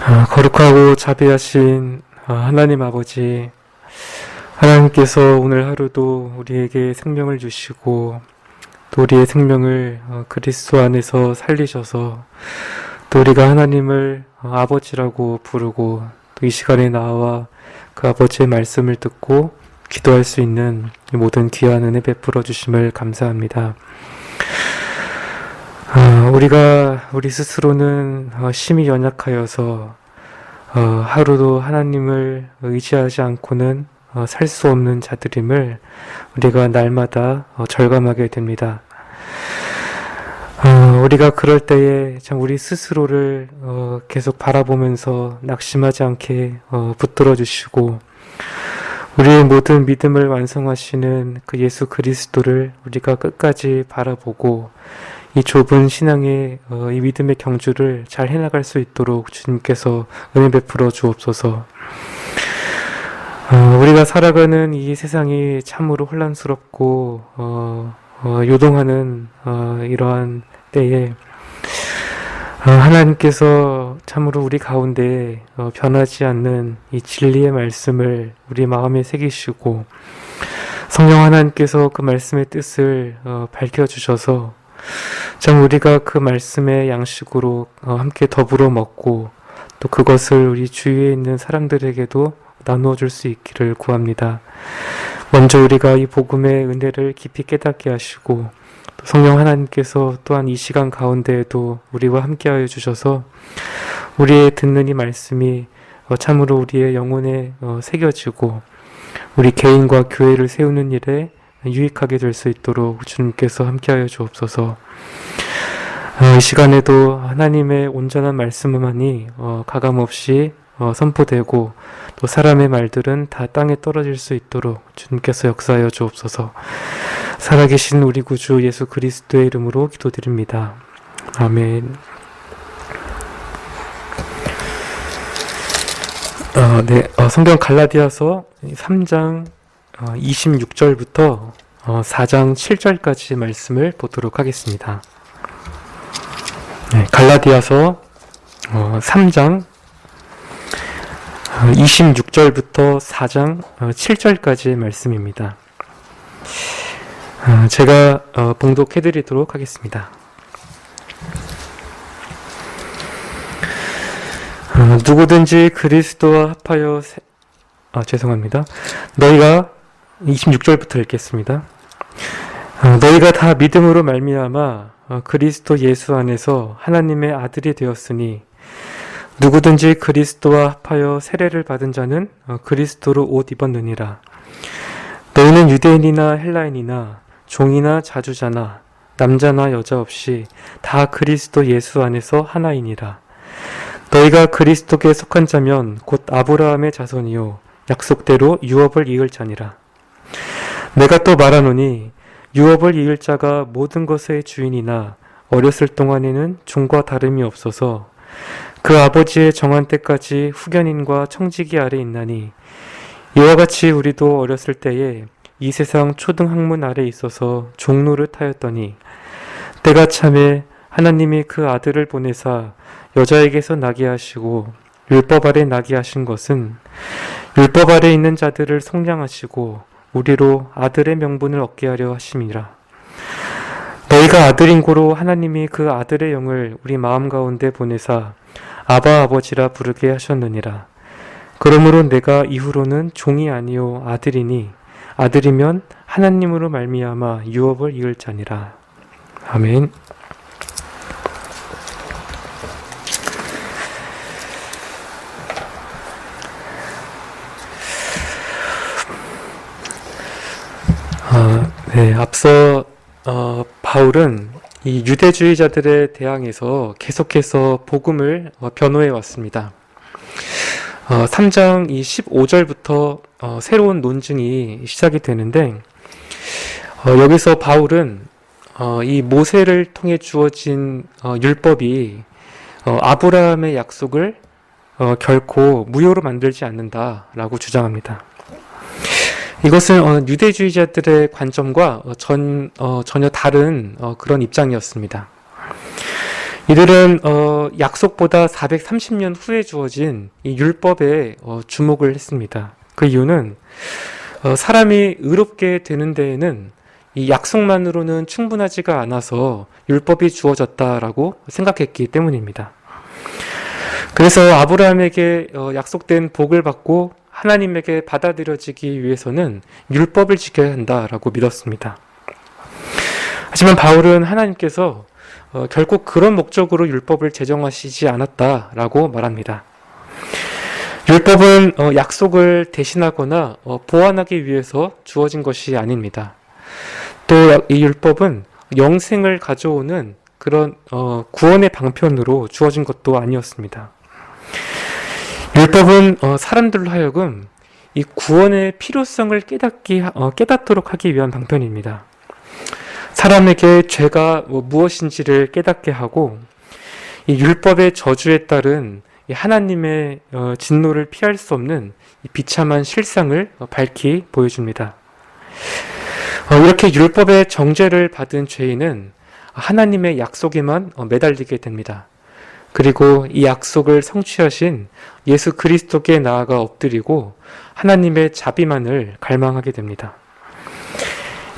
거룩하고 자비하신 하나님 아버지, 하나님께서 오늘 하루도 우리에게 생명을 주시고 또 우리의 생명을 그리스도 안에서 살리셔서 또 우리가 하나님을 아버지라고 부르고 또 이 시간에 나와 그 아버지의 말씀을 듣고 기도할 수 있는 이 모든 귀한 은혜 베풀어 주심을 감사합니다. 우리가 우리 스스로는 심히 연약하여서 하루도 하나님을 의지하지 않고는 살 수 없는 자들임을 우리가 날마다 절감하게 됩니다. 우리가 그럴 때에 참 우리 스스로를 계속 바라보면서 낙심하지 않게 붙들어 주시고 우리의 모든 믿음을 완성하시는 그 예수 그리스도를 우리가 끝까지 바라보고 이 좁은 신앙의 이 믿음의 경주를 잘 해나갈 수 있도록 주님께서 은혜 베풀어 주옵소서. 우리가 살아가는 이 세상이 참으로 혼란스럽고 요동하는 이러한 때에 하나님께서 참으로 우리 가운데 변하지 않는 이 진리의 말씀을 우리 마음에 새기시고 성령 하나님께서 그 말씀의 뜻을 밝혀주셔서 참 우리가 그 말씀의 양식으로 함께 더불어 먹고 또 그것을 우리 주위에 있는 사람들에게도 나누어 줄 수 있기를 구합니다. 먼저 우리가 이 복음의 은혜를 깊이 깨닫게 하시고 또 성령 하나님께서 또한 이 시간 가운데에도 우리와 함께하여 주셔서 우리의 듣는 이 말씀이 참으로 우리의 영혼에 새겨지고 우리 개인과 교회를 세우는 일에 유익하게 될 수 있도록 주님께서 함께하여 주옵소서. 이 시간에도 하나님의 온전한 말씀만이 가감없이 선포되고 또 사람의 말들은 다 땅에 떨어질 수 있도록 주님께서 역사하여 주옵소서. 살아계신 우리 구주 예수 그리스도의 이름으로 기도드립니다. 아멘. 성경 갈라디아서 3장 26절부터 4장 7절까지 말씀을 보도록 하겠습니다. 갈라디아서 3장 26절부터 4장 7절까지의 말씀입니다. 제가 봉독해드리도록 하겠습니다. 누구든지 그리스도와 합하여 너희가 26절부터 읽겠습니다. 너희가 다 믿음으로 말미암아 그리스도 예수 안에서 하나님의 아들이 되었으니 누구든지 그리스도와 합하여 세례를 받은 자는 그리스도로 옷 입었느니라. 너희는 유대인이나 헬라인이나 종이나 자주자나 남자나 여자 없이 다 그리스도 예수 안에서 하나이니라. 너희가 그리스도께 속한 자면 곧 아브라함의 자손이요 약속대로 유업을 이을 자니라. 내가 또 말하노니 유업을 이을 자가 모든 것의 주인이나 어렸을 동안에는 종과 다름이 없어서 그 아버지의 정한 때까지 후견인과 청지기 아래 있나니 이와 같이 우리도 어렸을 때에 이 세상 초등학문 아래 있어서 종노릇 하였더니 때가 참에 하나님이 그 아들을 보내사 여자에게서 나게 하시고 율법 아래 나게 하신 것은 율법 아래 있는 자들을 속량하시고 우리로 아들의 명분을 얻게 하려 하심이라. 너희가 아들인 고로 하나님이 그 아들의 영을 우리 마음 가운데 보내사 아바 아버지라 부르게 하셨느니라. 그러므로 내가 이후로는 종이 아니요 아들이니 아들이면 하나님으로 말미암아 유업을 이을 자니라. 아멘. 앞서 바울은 이 유대주의자들에 대항해서 계속해서 복음을 변호해 왔습니다. 3장 15절부터 새로운 논증이 시작이 되는데 여기서 바울은 이 모세를 통해 주어진 율법이 아브라함의 약속을 결코 무효로 만들지 않는다라고 주장합니다. 이것은 유대주의자들의 관점과 전혀 다른 그런 입장이었습니다. 이들은 약속보다 430년 후에 주어진 이 율법에 주목을 했습니다. 그 이유는 사람이 의롭게 되는 데에는 이 약속만으로는 충분하지가 않아서 율법이 주어졌다라고 생각했기 때문입니다. 그래서 아브라함에게 약속된 복을 받고 하나님에게 받아들여지기 위해서는 율법을 지켜야 한다라고 믿었습니다. 하지만 바울은 하나님께서 결국 그런 목적으로 율법을 제정하시지 않았다라고 말합니다. 율법은 약속을 대신하거나 보완하기 위해서 주어진 것이 아닙니다. 또 이 율법은 영생을 가져오는 그런 구원의 방편으로 주어진 것도 아니었습니다. 율법은 사람들로 하여금 이 구원의 필요성을 깨닫도록 하기 위한 방편입니다. 사람에게 죄가 무엇인지를 깨닫게 하고 이 율법의 저주에 따른 하나님의 진노를 피할 수 없는 비참한 실상을 밝히 보여줍니다. 이렇게 율법의 정죄를 받은 죄인은 하나님의 약속에만 매달리게 됩니다. 그리고 이 약속을 성취하신 예수 그리스도께 나아가 엎드리고 하나님의 자비만을 갈망하게 됩니다.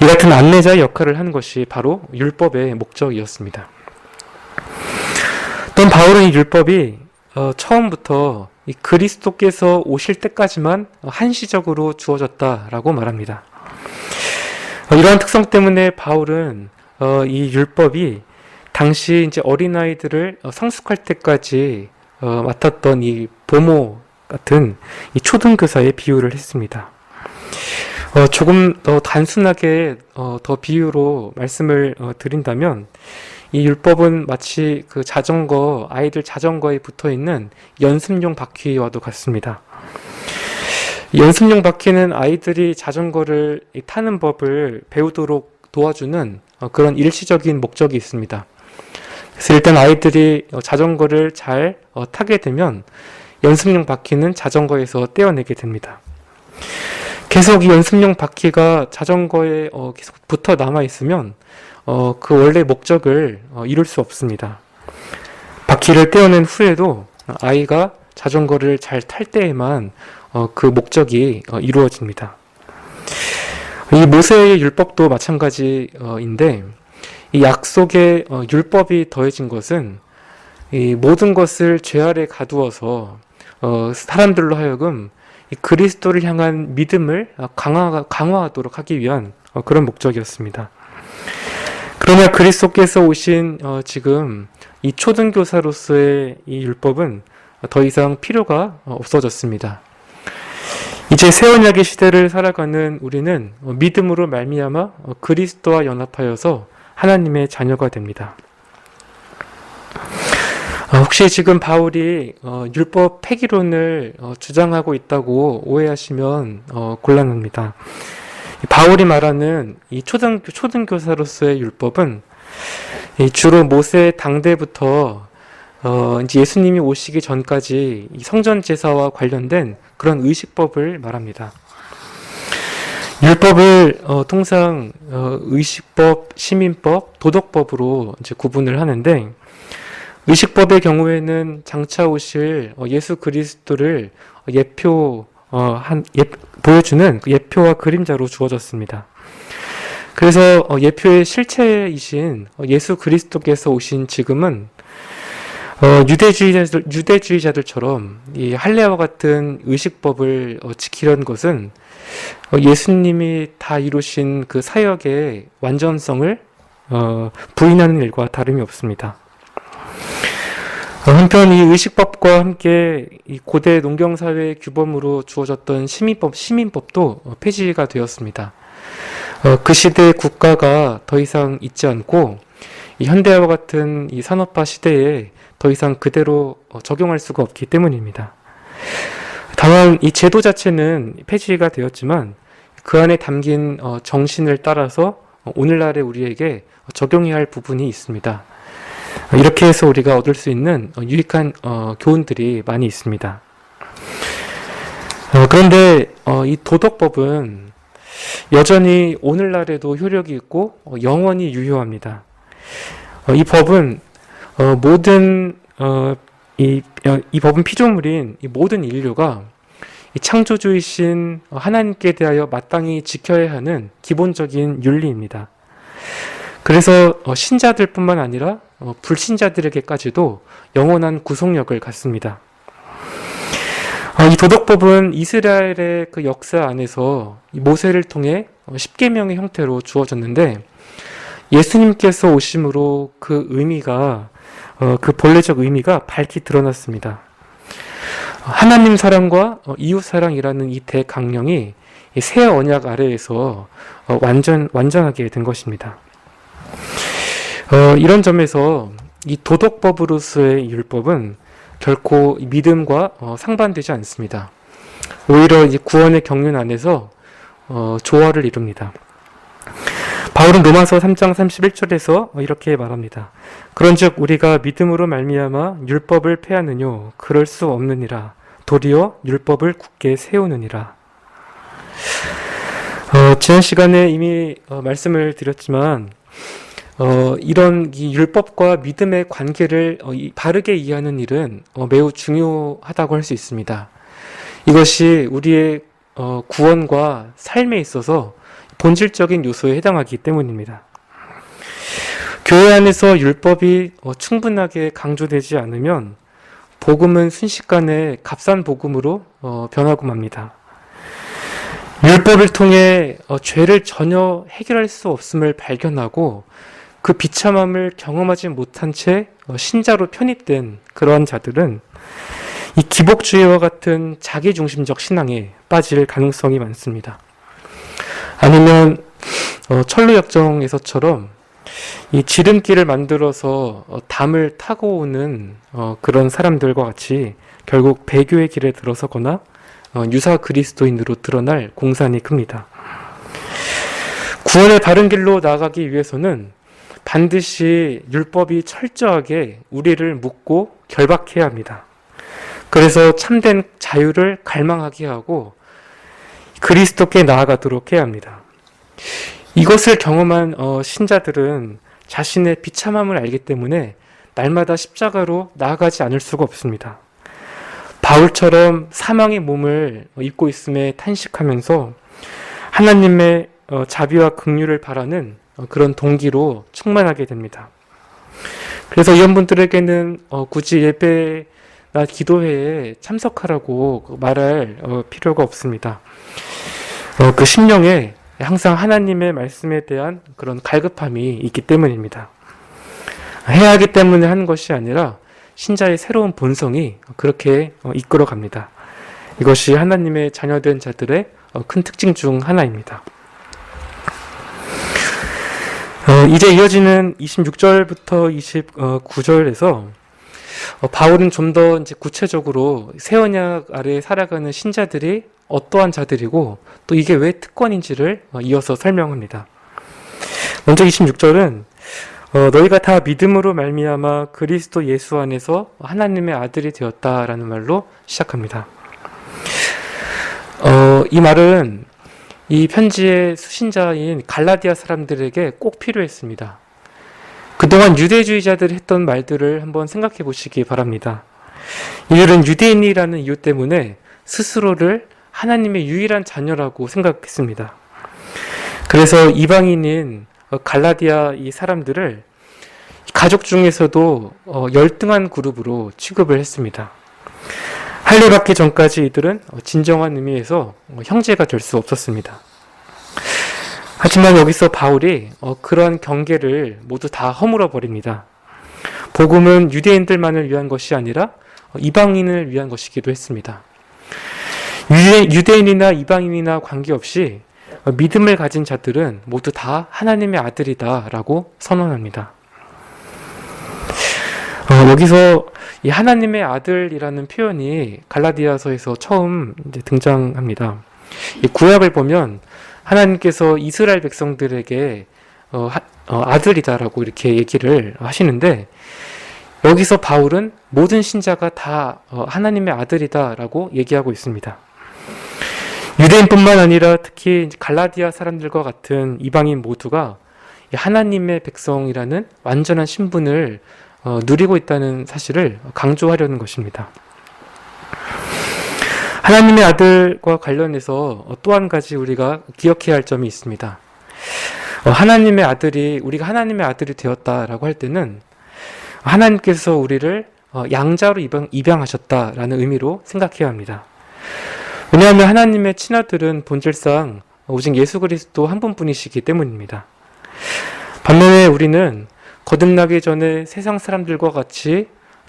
이 같은 안내자의 역할을 한 것이 바로 율법의 목적이었습니다. 또한 바울은 이 율법이 처음부터 이 그리스도께서 오실 때까지만 한시적으로 주어졌다라고 말합니다. 이러한 특성 때문에 바울은 이 율법이 당시 이제 어린아이들을 성숙할 때까지 맡았던 이 보모 같은 이 초등교사의 비유를 했습니다. 조금 더 단순하게 더 비유로 말씀을 드린다면 이 율법은 마치 그 아이들 자전거에 붙어 있는 연습용 바퀴와도 같습니다. 연습용 바퀴는 아이들이 자전거를 타는 법을 배우도록 도와주는 그런 일시적인 목적이 있습니다. 그래서 일단 아이들이 자전거를 잘 타게 되면 연습용 바퀴는 자전거에서 떼어내게 됩니다. 계속 이 연습용 바퀴가 자전거에 계속 붙어 남아 있으면 그 원래 목적을 이룰 수 없습니다. 바퀴를 떼어낸 후에도 아이가 자전거를 잘 탈 때에만 그 목적이 이루어집니다. 이 모세의 율법도 마찬가지인데 이 약속에 율법이 더해진 것은 이 모든 것을 죄 아래 가두어서 사람들로 하여금 이 그리스도를 향한 믿음을 강화하도록 하기 위한 그런 목적이었습니다. 그러나 그리스도께서 오신 지금 이 초등교사로서의 이 율법은 더 이상 필요가 없어졌습니다. 이제 새 언약의 시대를 살아가는 우리는 믿음으로 말미암아 그리스도와 연합하여서 하나님의 자녀가 됩니다. 혹시 지금 바울이 율법 폐기론을 주장하고 있다고 오해하시면 곤란합니다. 바울이 말하는 이 초등교사로서의 율법은 주로 모세 당대부터 이제 예수님이 오시기 전까지 이 성전 제사와 관련된 그런 의식법을 말합니다. 율법을 통상 의식법, 시민법, 도덕법으로 이제 구분을 하는데 의식법의 경우에는 장차 오실 예수 그리스도를 보여주는 예표와 그림자로 주어졌습니다. 그래서 예표의 실체이신 예수 그리스도께서 오신 지금은 유대주의자들처럼 이 할례와 같은 의식법을 지키려는 것은 예수님이 다 이루신 그 사역의 완전성을 부인하는 일과 다름이 없습니다. 한편 이 의식법과 함께 이 고대 농경사회의 규범으로 주어졌던 시민법도 폐지가 되었습니다. 그 시대의 국가가 더 이상 있지 않고 이 현대화와 같은 이 산업화 시대에 더 이상 그대로 적용할 수가 없기 때문입니다. 다만 이 제도 자체는 폐지가 되었지만 그 안에 담긴 정신을 따라서 오늘날의 우리에게 적용해야 할 부분이 있습니다. 이렇게 해서 우리가 얻을 수 있는 유익한 교훈들이 많이 있습니다. 그런데 이 도덕법은 여전히 오늘날에도 효력이 있고 영원히 유효합니다. 이 법은 모든 이 법은 피조물인 이 모든 인류가 이 창조주이신 하나님께 대하여 마땅히 지켜야 하는 기본적인 윤리입니다. 그래서 신자들뿐만 아니라 불신자들에게까지도 영원한 구속력을 갖습니다. 이 도덕법은 이스라엘의 그 역사 안에서 모세를 통해 십계명의 형태로 주어졌는데, 예수님께서 오심으로 그 의미가 그 본래적 의미가 밝히 드러났습니다. 하나님 사랑과 이웃 사랑이라는 이 대강령이 새 언약 아래에서 완전하게 된 것입니다. 이런 점에서 이 도덕법으로서의 율법은 결코 믿음과 상반되지 않습니다. 오히려 이 구원의 경륜 안에서 조화를 이룹니다. 바울은 로마서 3장 31절에서 이렇게 말합니다. 그런즉 우리가 믿음으로 말미암아 율법을 폐하느뇨 그럴 수 없느니라. 도리어 율법을 굳게 세우느니라. 지난 시간에 이미 말씀을 드렸지만 이런 이 율법과 믿음의 관계를 바르게 이해하는 일은 매우 중요하다고 할 수 있습니다. 이것이 우리의 구원과 삶에 있어서 본질적인 요소에 해당하기 때문입니다. 교회 안에서 율법이 충분하게 강조되지 않으면 복음은 순식간에 값싼 복음으로 변하고 맙니다. 율법을 통해 죄를 전혀 해결할 수 없음을 발견하고 그 비참함을 경험하지 못한 채 신자로 편입된 그러한 자들은 이 기복주의와 같은 자기중심적 신앙에 빠질 가능성이 많습니다. 아니면 철로역정에서처럼 이 지름길을 만들어서 담을 타고 오는 그런 사람들과 같이 결국 배교의 길에 들어서거나 유사 그리스도인으로 드러날 공산이 큽니다. 구원의 바른 길로 나아가기 위해서는 반드시 율법이 철저하게 우리를 묶고 결박해야 합니다. 그래서 참된 자유를 갈망하게 하고 그리스도께 나아가도록 해야 합니다. 이것을 경험한 신자들은 자신의 비참함을 알기 때문에 날마다 십자가로 나아가지 않을 수가 없습니다. 바울처럼 사망의 몸을 입고 있음에 탄식하면서 하나님의 자비와 긍휼을 바라는 그런 동기로 충만하게 됩니다. 그래서 이런 분들에게는 굳이 예배나 기도회에 참석하라고 말할 필요가 없습니다. 그 심령에 항상 하나님의 말씀에 대한 그런 갈급함이 있기 때문입니다. 해야 하기 때문에 하는 것이 아니라 신자의 새로운 본성이 그렇게 이끌어갑니다. 이것이 하나님의 자녀된 자들의 큰 특징 중 하나입니다. 이제 이어지는 26절부터 29절에서 바울은 좀 더 구체적으로 새 언약 아래에 살아가는 신자들이 어떠한 자들이고 또 이게 왜 특권인지를 이어서 설명합니다. 먼저 26절은 너희가 다 믿음으로 말미암아 그리스도 예수 안에서 하나님의 아들이 되었다라는 말로 시작합니다. 이 말은 이 편지의 수신자인 갈라디아 사람들에게 꼭 필요했습니다. 그동안 유대주의자들이 했던 말들을 한번 생각해 보시기 바랍니다. 이들은 유대인이라는 이유 때문에 스스로를 하나님의 유일한 자녀라고 생각했습니다. 그래서 이방인인 갈라디아 이 사람들을 가족 중에서도 열등한 그룹으로 취급을 했습니다. 할례 받기 전까지 이들은 진정한 의미에서 형제가 될 수 없었습니다. 하지만 여기서 바울이 그러한 경계를 모두 다 허물어 버립니다. 복음은 유대인들만을 위한 것이 아니라 이방인을 위한 것이기도 했습니다. 유대인이나 이방인이나 관계없이 믿음을 가진 자들은 모두 다 하나님의 아들이다라고 선언합니다. 여기서 이 하나님의 아들이라는 표현이 갈라디아서에서 처음 등장합니다. 이 구약을 보면 하나님께서 이스라엘 백성들에게 아들이다라고 이렇게 얘기를 하시는데, 여기서 바울은 모든 신자가 다 하나님의 아들이다라고 얘기하고 있습니다. 유대인뿐만 아니라 특히 갈라디아 사람들과 같은 이방인 모두가 하나님의 백성이라는 완전한 신분을 누리고 있다는 사실을 강조하려는 것입니다. 하나님의 아들과 관련해서 또 한 가지 우리가 기억해야 할 점이 있습니다. 우리가 하나님의 아들이 되었다라고 할 때는 하나님께서 우리를 양자로 입양하셨다라는 의미로 생각해야 합니다. 왜냐하면 하나님의 친아들은 본질상 오직 예수 그리스도 한 분뿐이시기 때문입니다. 반면에 우리는 거듭나기 전에 세상 사람들과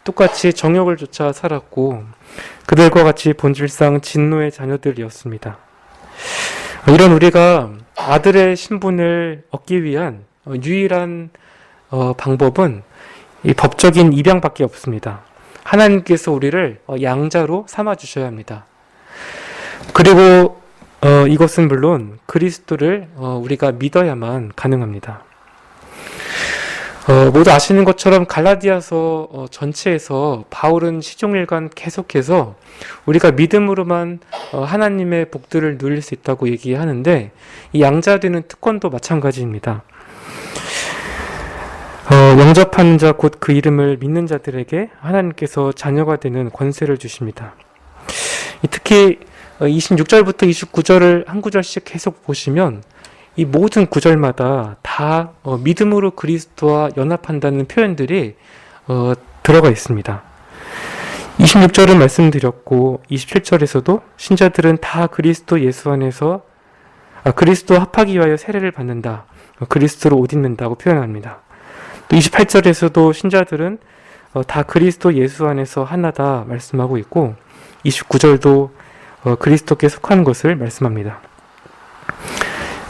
똑같이 정욕을 쫓아 살았고 그들과 같이 본질상 진노의 자녀들이었습니다. 이런 우리가 아들의 신분을 얻기 위한 유일한 방법은 이 법적인 입양밖에 없습니다. 하나님께서 우리를 양자로 삼아 주셔야 합니다. 그리고 이것은 물론 그리스도를 우리가 믿어야만 가능합니다. 모두 아시는 것처럼 갈라디아서 전체에서 바울은 시종일관 계속해서 우리가 믿음으로만 하나님의 복들을 누릴 수 있다고 얘기하는데 이 양자되는 특권도 마찬가지입니다. 영접하는 자 곧 그 이름을 믿는 자들에게 하나님께서 자녀가 되는 권세를 주십니다. 특히 26절부터 29절을 한 구절씩 계속 보시면 이 모든 구절마다 다 믿음으로 그리스도와 연합한다는 표현들이 들어가 있습니다. 26절은 말씀드렸고 27절에서도 신자들은 다 그리스도 예수 안에서 그리스도 합하기 위하여 세례를 받는다. 그리스도로 옷 입는다고 표현합니다. 또 28절에서도 신자들은 다 그리스도 예수 안에서 하나다 말씀하고 있고 29절도 그리스도께 속한 것을 말씀합니다.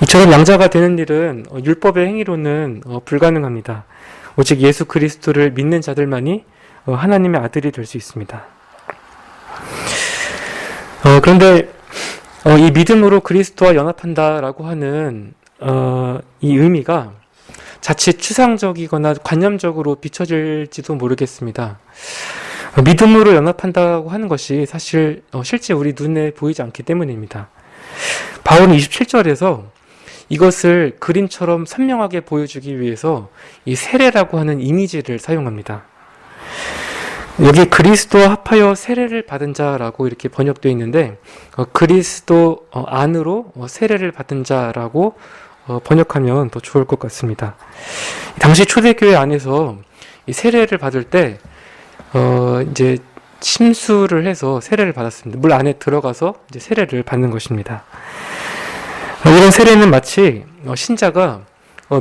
이처럼 양자가 되는 일은 율법의 행위로는 불가능합니다. 오직 예수 그리스도를 믿는 자들만이 하나님의 아들이 될 수 있습니다. 그런데 이 믿음으로 그리스도와 연합한다라고 하는 이 의미가 자칫 추상적이거나 관념적으로 비춰질지도 모르겠습니다. 믿음으로 연합한다고 하는 것이 사실 실제 우리 눈에 보이지 않기 때문입니다. 바울은 27절에서 이것을 그림처럼 선명하게 보여주기 위해서 이 세례라고 하는 이미지를 사용합니다. 여기 그리스도와 합하여 세례를 받은 자라고 이렇게 번역되어 있는데 그리스도 안으로 세례를 받은 자라고 번역하면 더 좋을 것 같습니다. 당시 초대교회 안에서 이 세례를 받을 때 이제 침수를 해서 세례를 받았습니다. 물 안에 들어가서 이제 세례를 받는 것입니다. 이런 세례는 마치 신자가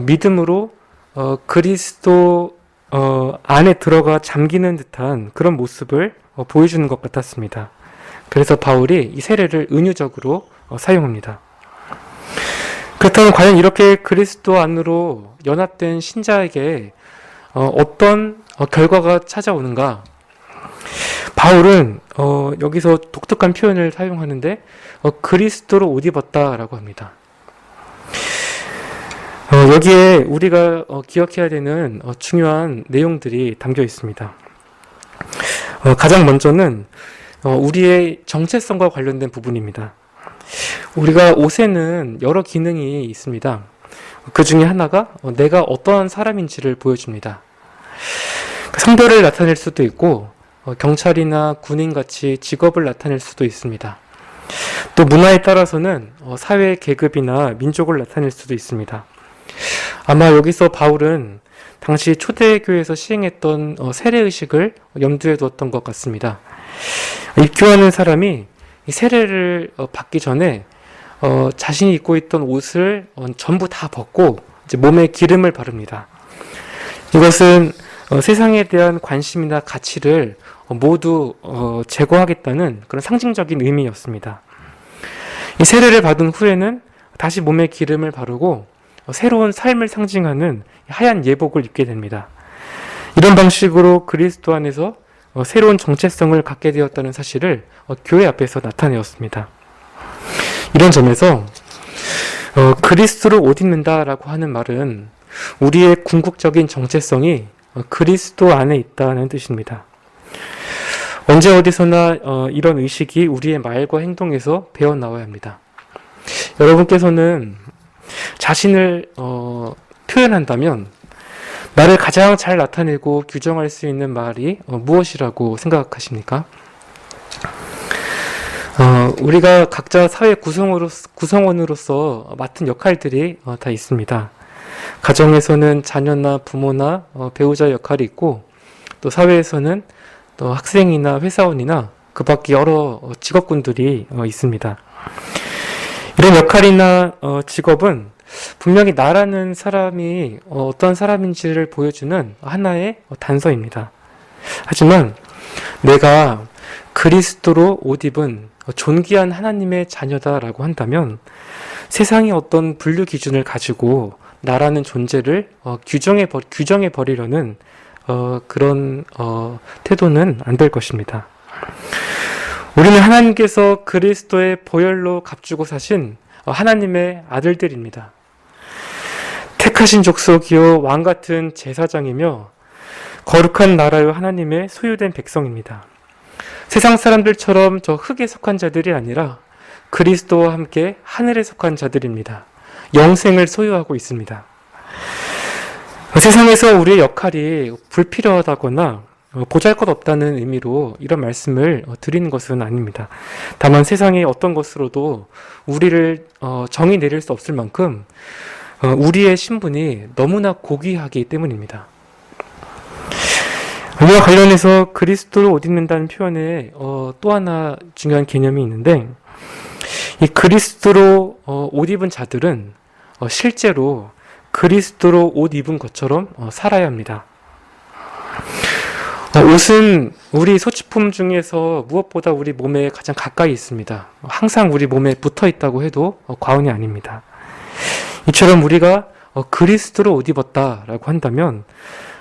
믿음으로 그리스도 안에 들어가 잠기는 듯한 그런 모습을 보여주는 것 같았습니다. 그래서 바울이 이 세례를 은유적으로 사용합니다. 그렇다면 과연 이렇게 그리스도 안으로 연합된 신자에게 어떤 결과가 찾아오는가? 바울은 여기서 독특한 표현을 사용하는데 그리스도로 옷 입었다라고 합니다. 여기에 우리가 기억해야 되는 중요한 내용들이 담겨 있습니다. 가장 먼저는 우리의 정체성과 관련된 부분입니다. 우리가 옷에는 여러 기능이 있습니다. 그 중에 하나가 내가 어떠한 사람인지를 보여줍니다. 성별을 나타낼 수도 있고 경찰이나 군인같이 직업을 나타낼 수도 있습니다. 또 문화에 따라서는 사회 계급이나 민족을 나타낼 수도 있습니다. 아마 여기서 바울은 당시 초대교회에서 시행했던 세례의식을 염두에 두었던 것 같습니다. 입교하는 사람이 세례를 받기 전에 자신이 입고 있던 옷을 전부 다 벗고 이제 몸에 기름을 바릅니다. 이것은 세상에 대한 관심이나 가치를 모두 제거하겠다는 그런 상징적인 의미였습니다. 이 세례를 받은 후에는 다시 몸에 기름을 바르고 새로운 삶을 상징하는 하얀 예복을 입게 됩니다. 이런 방식으로 그리스도 안에서 새로운 정체성을 갖게 되었다는 사실을 교회 앞에서 나타내었습니다. 이런 점에서 그리스도를 옷 입는다라고 하는 말은 우리의 궁극적인 정체성이 그리스도 안에 있다는 뜻입니다. 언제 어디서나 이런 의식이 우리의 말과 행동에서 배어나와야 합니다. 여러분께서는 자신을 표현한다면 나를 가장 잘 나타내고 규정할 수 있는 말이 무엇이라고 생각하십니까? 우리가 각자 사회 구성원으로서 맡은 역할들이 다 있습니다. 가정에서는 자녀나 부모나 배우자 역할이 있고, 또 사회에서는 또 학생이나 회사원이나 그 밖에 여러 직업군들이 있습니다. 이런 역할이나 직업은 분명히 나라는 사람이 어떤 사람인지를 보여주는 하나의 단서입니다. 하지만 내가 그리스도로 옷 입은 존귀한 하나님의 자녀다라고 한다면 세상이 어떤 분류 기준을 가지고 나라는 존재를 규정해 버리려는 그런 태도는 안 될 것입니다. 우리는 하나님께서 그리스도의 보혈로 값주고 사신 하나님의 아들들입니다. 택하신 족속이요 왕 같은 제사장이며 거룩한 나라요 하나님의 소유된 백성입니다. 세상 사람들처럼 저 흙에 속한 자들이 아니라 그리스도와 함께 하늘에 속한 자들입니다. 영생을 소유하고 있습니다. 세상에서 우리의 역할이 불필요하다거나 보잘것없다는 의미로 이런 말씀을 드리는 것은 아닙니다. 다만 세상의 어떤 것으로도 우리를 정의 내릴 수 없을 만큼 우리의 신분이 너무나 고귀하기 때문입니다. 이와 관련해서 그리스도를 옷 입는다는 표현에 또 하나 중요한 개념이 있는데, 이 그리스도로 옷 입은 자들은 실제로 그리스도로 옷 입은 것처럼 살아야 합니다. 옷은 우리 소지품 중에서 무엇보다 우리 몸에 가장 가까이 있습니다. 항상 우리 몸에 붙어 있다고 해도 과언이 아닙니다. 이처럼 우리가 그리스도로 옷 입었다라고 한다면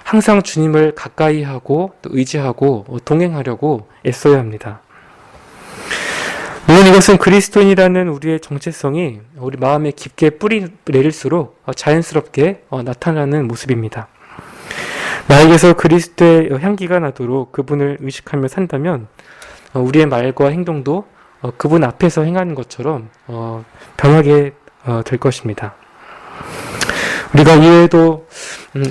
항상 주님을 가까이 하고 또 의지하고 동행하려고 애써야 합니다. 물론 이것은 그리스도인이라는 우리의 정체성이 우리 마음에 깊게 뿌리 내릴수록 자연스럽게 나타나는 모습입니다. 나에게서 그리스도의 향기가 나도록 그분을 의식하며 산다면 우리의 말과 행동도 그분 앞에서 행하는 것처럼 변하게 될 것입니다. 우리가 이외에도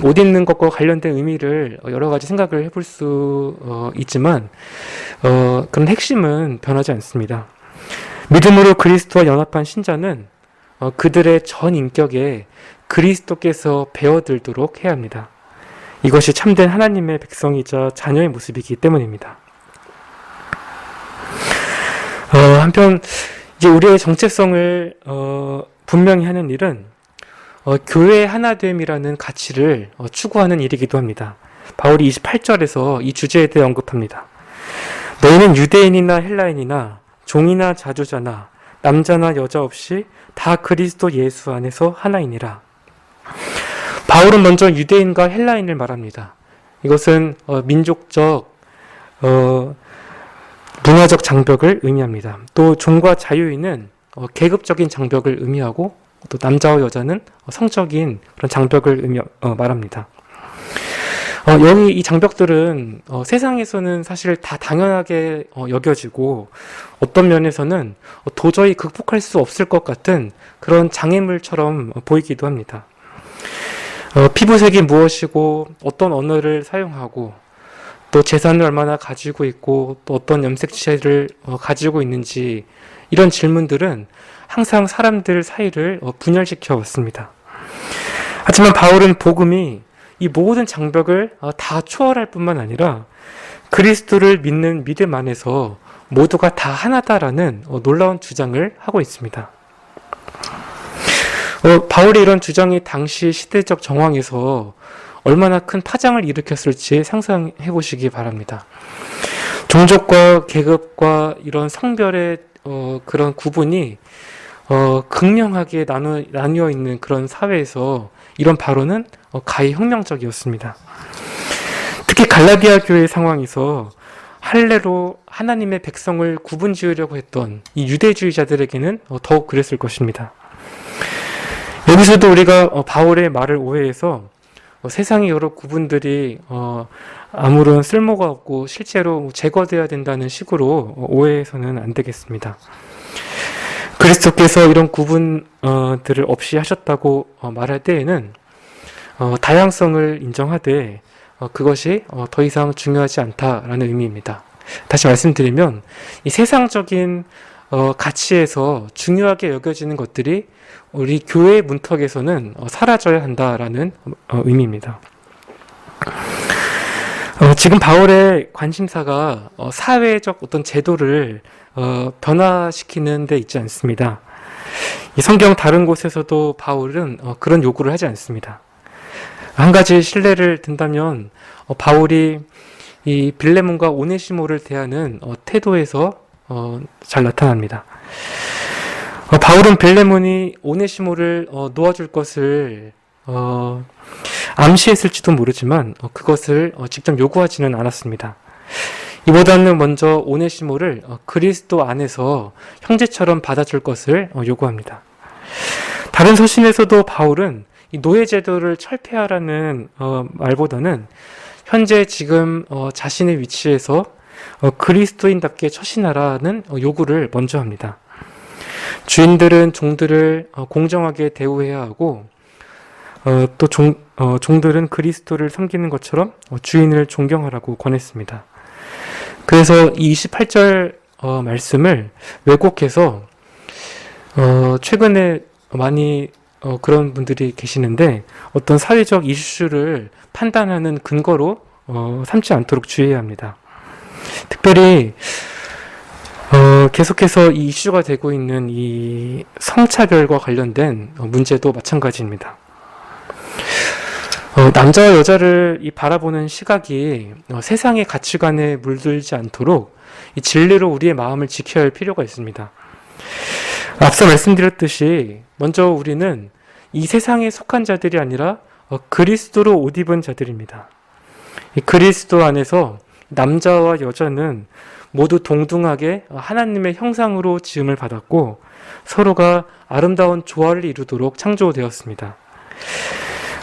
옷 입는 것과 관련된 의미를 여러 가지 생각을 해볼 수 있지만 그런 핵심은 변하지 않습니다. 믿음으로 그리스도와 연합한 신자는 그들의 전 인격에 그리스도께서 배어들도록 해야 합니다. 이것이 참된 하나님의 백성이자 자녀의 모습이기 때문입니다. 한편 이제 우리의 정체성을 분명히 하는 일은 교회의 하나됨이라는 가치를 추구하는 일이기도 합니다. 바울이 28절에서 이 주제에 대해 언급합니다. 너희는 유대인이나 헬라인이나 종이나 자주자나 남자나 여자 없이 다 그리스도 예수 안에서 하나이니라. 바울은 먼저 유대인과 헬라인을 말합니다. 이것은 민족적, 문화적 장벽을 의미합니다. 또 종과 자유인은 계급적인 장벽을 의미하고 또 남자와 여자는 성적인 그런 장벽을 말합니다. 여기 이 장벽들은 세상에서는 사실 다 당연하게 여겨지고 어떤 면에서는 도저히 극복할 수 없을 것 같은 그런 장애물처럼 보이기도 합니다. 피부색이 무엇이고 어떤 언어를 사용하고 또 재산을 얼마나 가지고 있고 또 어떤 염색체를 가지고 있는지 이런 질문들은 항상 사람들 사이를 분열시켜 왔습니다. 하지만 바울은 복음이 이 모든 장벽을 다 초월할 뿐만 아니라 그리스도를 믿는 믿음 안에서 모두가 다 하나다라는 놀라운 주장을 하고 있습니다. 바울의 이런 주장이 당시 시대적 정황에서 얼마나 큰 파장을 일으켰을지 상상해 보시기 바랍니다. 종족과 계급과 이런 성별의 그런 구분이 극명하게 나뉘어 있는 그런 사회에서 이런 발언은 가히 혁명적이었습니다. 특히 갈라디아 교회 상황에서 할례로 하나님의 백성을 구분 지으려고 했던 이 유대주의자들에게는 더욱 그랬을 것입니다. 여기서도 우리가 바울의 말을 오해해서 세상의 여러 구분들이 아무런 쓸모가 없고 실제로 제거되어야 된다는 식으로 오해해서는 안 되겠습니다. 그리스도께서 이런 구분들을 없이 하셨다고 말할 때에는 다양성을 인정하되 그것이 더 이상 중요하지 않다라는 의미입니다. 다시 말씀드리면 이 세상적인 가치에서 중요하게 여겨지는 것들이 우리 교회의 문턱에서는 사라져야 한다라는 의미입니다. 지금 바울의 관심사가 사회적 어떤 제도를 변화시키는 데 있지 않습니다. 이 성경 다른 곳에서도 바울은 그런 요구를 하지 않습니다. 한 가지 실례를 든다면 바울이 이 빌레몬과 오네시모를 대하는 태도에서 잘 나타납니다. 바울은 빌레몬이 오네시모를 놓아줄 것을 암시했을지도 모르지만 그것을 직접 요구하지는 않았습니다. 이보다는 먼저 오네시모를 그리스도 안에서 형제처럼 받아줄 것을 요구합니다. 다른 서신에서도 바울은 이 노예 제도를 철폐하라는 말보다는 현재 지금 자신의 위치에서 그리스도인답게 처신하라는 요구를 먼저 합니다. 주인들은 종들을 공정하게 대우해야 하고 또 종들은 그리스도를 섬기는 것처럼 주인을 존경하라고 권했습니다. 그래서 이 28절 말씀을 왜곡해서 최근에 많이 그런 분들이 계시는데 어떤 사회적 이슈를 판단하는 근거로 삼지 않도록 주의해야 합니다. 특별히 계속해서 이 이슈가 되고 있는 이 성차별과 관련된 문제도 마찬가지입니다. 남자와 여자를 바라보는 시각이 세상의 가치관에 물들지 않도록 이 진리로 우리의 마음을 지켜야 할 필요가 있습니다. 앞서 말씀드렸듯이 먼저 우리는 이 세상에 속한 자들이 아니라 그리스도로 옷 입은 자들입니다. 이 그리스도 안에서 남자와 여자는 모두 동등하게 하나님의 형상으로 지음을 받았고 서로가 아름다운 조화를 이루도록 창조되었습니다.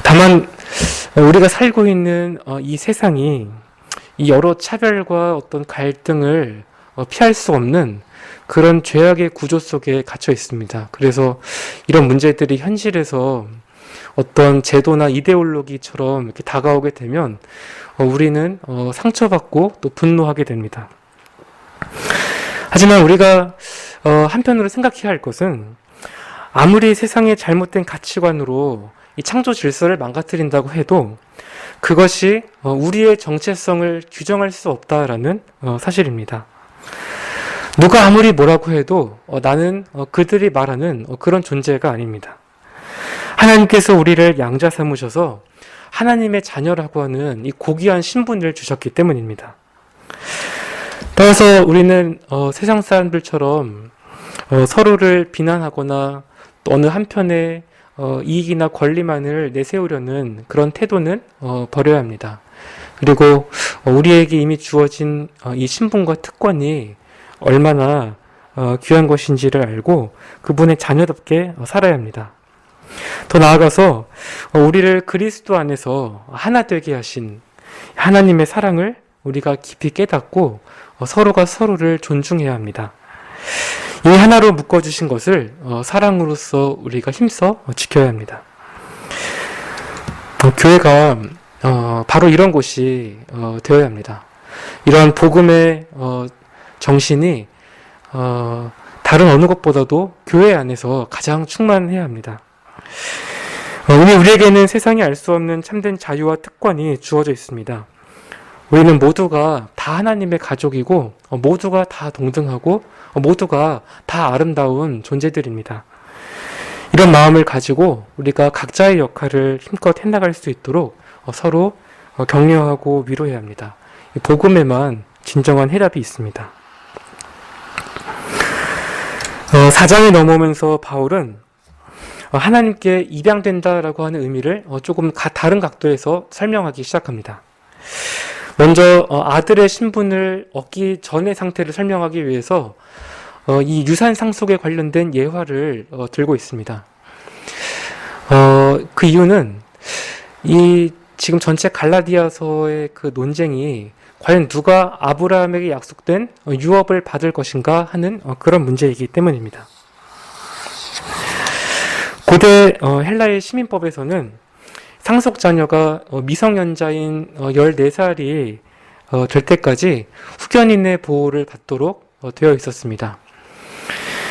다만 우리가 살고 있는 이 세상이 이 여러 차별과 어떤 갈등을 피할 수 없는 그런 죄악의 구조 속에 갇혀 있습니다. 그래서 이런 문제들이 현실에서 어떤 제도나 이데올로기처럼 이렇게 다가오게 되면 우리는 상처받고 또 분노하게 됩니다. 하지만 우리가 한편으로 생각해야 할 것은 아무리 세상의 잘못된 가치관으로 이 창조 질서를 망가뜨린다고 해도 그것이 우리의 정체성을 규정할 수 없다라는 사실입니다. 누가 아무리 뭐라고 해도 나는 그들이 말하는 그런 존재가 아닙니다. 하나님께서 우리를 양자 삼으셔서 하나님의 자녀라고 하는 이 고귀한 신분을 주셨기 때문입니다. 따라서 우리는 세상 사람들처럼 서로를 비난하거나 또 어느 한편에 이익이나 권리만을 내세우려는 그런 태도는 버려야 합니다. 그리고 우리에게 이미 주어진 이 신분과 특권이 얼마나 귀한 것인지를 알고 그분의 자녀답게 살아야 합니다. 더 나아가서 우리를 그리스도 안에서 하나 되게 하신 하나님의 사랑을 우리가 깊이 깨닫고 서로가 서로를 존중해야 합니다. 이 하나로 묶어주신 것을 사랑으로서 우리가 힘써 지켜야 합니다. 교회가 바로 이런 곳이 되어야 합니다. 이러한 복음의 정신이 다른 어느 것보다도 교회 안에서 가장 충만해야 합니다. 이미 우리에게는 세상이 알 수 없는 참된 자유와 특권이 주어져 있습니다. 우리는 모두가 다 하나님의 가족이고 모두가 다 동등하고 모두가 다 아름다운 존재들입니다. 이런 마음을 가지고 우리가 각자의 역할을 힘껏 해나갈 수 있도록 서로 격려하고 위로해야 합니다. 복음에만 진정한 해답이 있습니다. 4장에 넘어오면서 바울은 하나님께 입양된다라고 하는 의미를 조금 다른 각도에서 설명하기 시작합니다. 먼저 아들의 신분을 얻기 전의 상태를 설명하기 위해서 이 유산 상속에 관련된 예화를 들고 있습니다. 그 이유는 이 지금 전체 갈라디아서의 그 논쟁이 과연 누가 아브라함에게 약속된 유업을 받을 것인가 하는 그런 문제이기 때문입니다. 고대 헬라의 시민법에서는 상속 자녀가 미성년자인 14살이 될 때까지 후견인의 보호를 받도록 되어 있었습니다.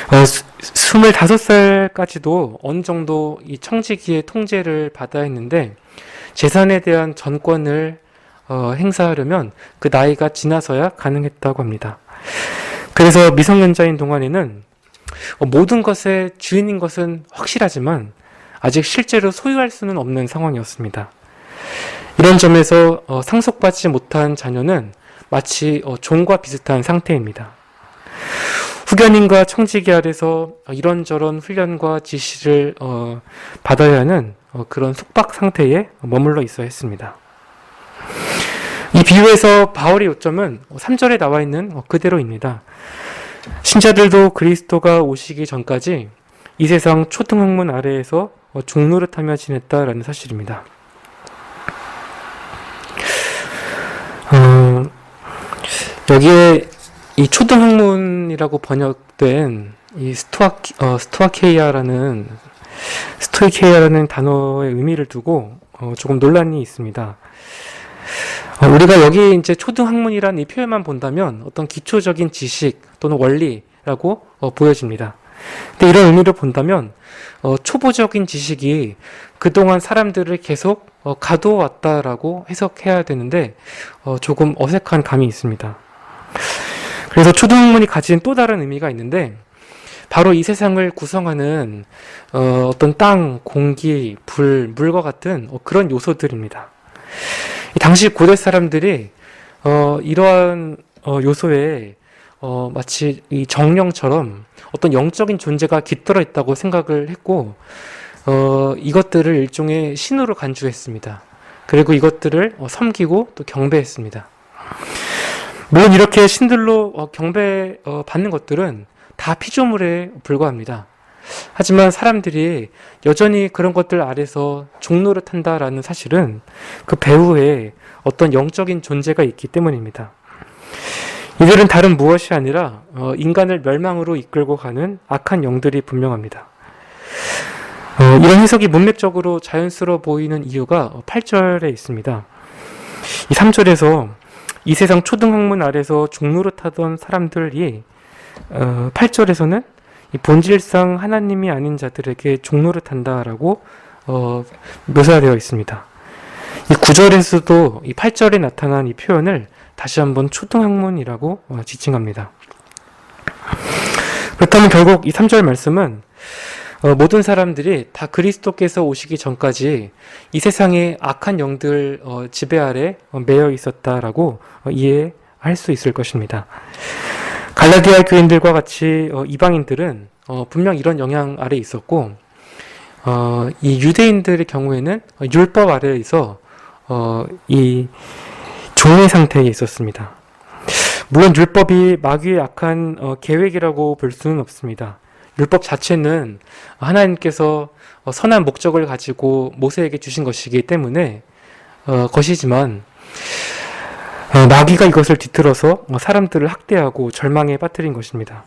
25살까지도 어느 정도 이 청지기의 통제를 받아야 했는데 재산에 대한 전권을 행사하려면 그 나이가 지나서야 가능했다고 합니다. 그래서 미성년자인 동안에는 모든 것의 주인인 것은 확실하지만 아직 실제로 소유할 수는 없는 상황이었습니다. 이런 점에서 상속받지 못한 자녀는 마치 종과 비슷한 상태입니다. 후견인과 청지기 아래서 이런저런 훈련과 지시를 받아야 하는 그런 속박 상태에 머물러 있어야 했습니다. 이 비유에서 바울의 요점은 3절에 나와 있는 그대로입니다. 신자들도 그리스도가 오시기 전까지 이 세상 초등학문 아래에서 종노릇하며 지냈다라는 사실입니다. 여기에 이 초등학문이라고 번역된 이 스토이케이아라는 단어의 의미를 두고 조금 논란이 있습니다. 우리가 여기 이제 초등학문이라는 이 표현만 본다면 어떤 기초적인 지식 또는 원리라고 보여집니다. 근데 이런 의미를 본다면 초보적인 지식이 그동안 사람들을 계속 가두어왔다라고 해석해야 되는데 조금 어색한 감이 있습니다. 그래서 초등학문이 가진 또 다른 의미가 있는데 바로 이 세상을 구성하는 어떤 땅, 공기, 불, 물과 같은 그런 요소들입니다. 당시 고대 사람들이 이러한 요소에 마치 이 정령처럼 어떤 영적인 존재가 깃들어 있다고 생각을 했고 이것들을 일종의 신으로 간주했습니다. 그리고 이것들을 섬기고 또 경배했습니다. 물론 이렇게 신들로 경배받는 것들은 다 피조물에 불과합니다. 하지만 사람들이 여전히 그런 것들 아래서 종노릇한다라는 사실은 그 배후에 어떤 영적인 존재가 있기 때문입니다. 이들은 다른 무엇이 아니라 인간을 멸망으로 이끌고 가는 악한 영들이 분명합니다. 이런 해석이 문맥적으로 자연스러워 보이는 이유가 8절에 있습니다. 이 3절에서 이 세상 초등학문 아래서 종노릇하던 사람들이 8절에서는 이 본질상 하나님이 아닌 자들에게 종노릇한다라고 묘사되어 있습니다. 이 9절에서도 이 8절에 나타난 이 표현을 다시 한번 초등학문이라고 지칭합니다. 그렇다면 결국 이 3절 말씀은 모든 사람들이 다 그리스도께서 오시기 전까지 이 세상의 악한 영들 지배 아래 매여 있었다라고 이해할 수 있을 것입니다. 갈라디아 교인들과 같이 이방인들은 분명 이런 영향 아래 있었고 이 유대인들의 경우에는 율법 아래에서 이 종의 상태에 있었습니다. 물론 율법이 마귀의 악한 계획이라고 볼 수는 없습니다. 율법 자체는 하나님께서 선한 목적을 가지고 모세에게 주신 것이기 때문에 것이지만 마귀가 이것을 뒤틀어서 사람들을 학대하고 절망에 빠뜨린 것입니다.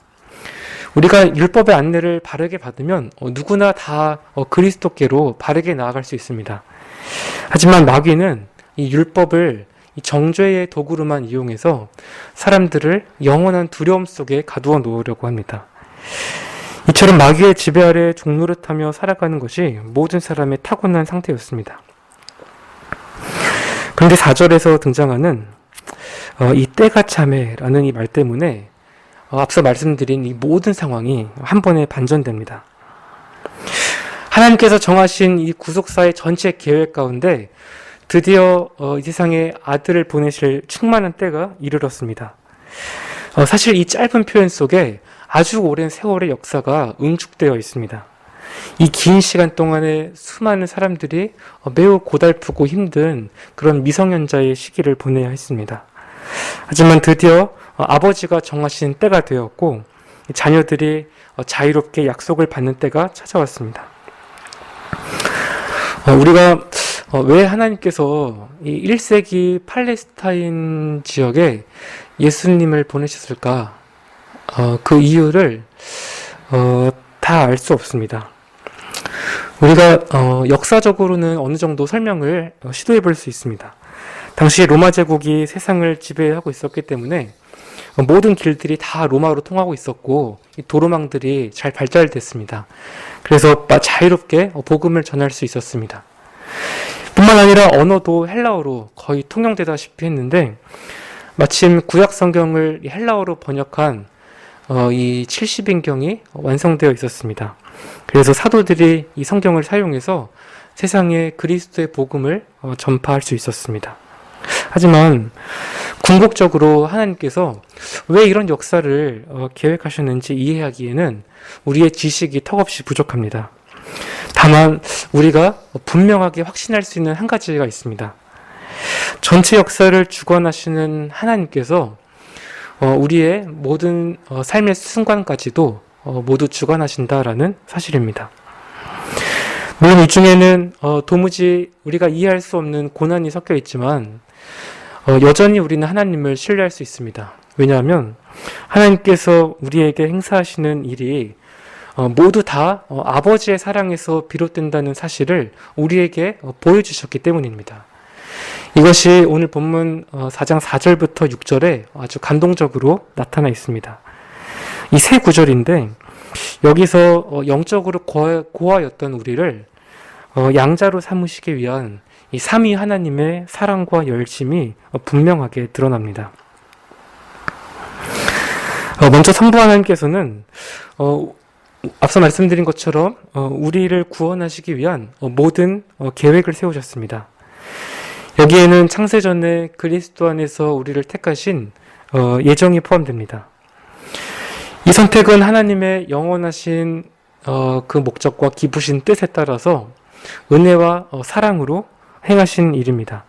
우리가 율법의 안내를 바르게 받으면 누구나 다 그리스도께로 바르게 나아갈 수 있습니다. 하지만 마귀는 이 율법을 이 정죄의 도구로만 이용해서 사람들을 영원한 두려움 속에 가두어 놓으려고 합니다. 이처럼 마귀의 지배 아래 종노릇하며 살아가는 것이 모든 사람의 타고난 상태였습니다. 그런데 4절에서 등장하는 이 때가 참해라는 이 말 때문에 앞서 말씀드린 이 모든 상황이 한 번에 반전됩니다. 하나님께서 정하신 이 구속사의 전체 계획 가운데 드디어 이 세상에 아들을 보내실 충만한 때가 이르렀습니다. 사실 이 짧은 표현 속에 아주 오랜 세월의 역사가 응축되어 있습니다. 이 긴 시간 동안에 수많은 사람들이 매우 고달프고 힘든 그런 미성년자의 시기를 보내야 했습니다. 하지만 드디어 아버지가 정하신 때가 되었고 자녀들이 자유롭게 약속을 받는 때가 찾아왔습니다. 우리가 왜 하나님께서 이 1세기 팔레스타인 지역에 예수님을 보내셨을까? 그 이유를 다 알 수 없습니다. 우리가 역사적으로는 어느 정도 설명을 시도해 볼 수 있습니다. 당시 로마 제국이 세상을 지배하고 있었기 때문에 모든 길들이 다 로마로 통하고 있었고 이 도로망들이 잘 발달됐습니다. 그래서 자유롭게 복음을 전할 수 있었습니다. 뿐만 아니라 언어도 헬라어로 거의 통용되다시피 했는데 마침 구약 성경을 헬라어로 번역한 이 70인경이 완성되어 있었습니다. 그래서 사도들이 이 성경을 사용해서 세상에 그리스도의 복음을 전파할 수 있었습니다. 하지만 궁극적으로 하나님께서 왜 이런 역사를 계획하셨는지 이해하기에는 우리의 지식이 턱없이 부족합니다. 다만 우리가 분명하게 확신할 수 있는 한 가지가 있습니다. 전체 역사를 주관하시는 하나님께서 우리의 모든 삶의 순간까지도 모두 주관하신다라는 사실입니다. 물론 이 중에는 도무지 우리가 이해할 수 없는 고난이 섞여 있지만 여전히 우리는 하나님을 신뢰할 수 있습니다. 왜냐하면 하나님께서 우리에게 행사하시는 일이 모두 다 아버지의 사랑에서 비롯된다는 사실을 우리에게 보여주셨기 때문입니다. 이것이 오늘 본문 4장 4절부터 6절에 아주 감동적으로 나타나 있습니다. 이 세 구절인데 여기서 영적으로 고아였던 우리를 양자로 삼으시기 위한 이 삼위 하나님의 사랑과 열심이 분명하게 드러납니다. 먼저 성부 하나님께서는 앞서 말씀드린 것처럼 우리를 구원하시기 위한 모든 계획을 세우셨습니다. 여기에는 창세전에 그리스도 안에서 우리를 택하신 예정이 포함됩니다. 이 선택은 하나님의 영원하신 그 목적과 기쁘신 뜻에 따라서 은혜와 사랑으로 행하신 일입니다.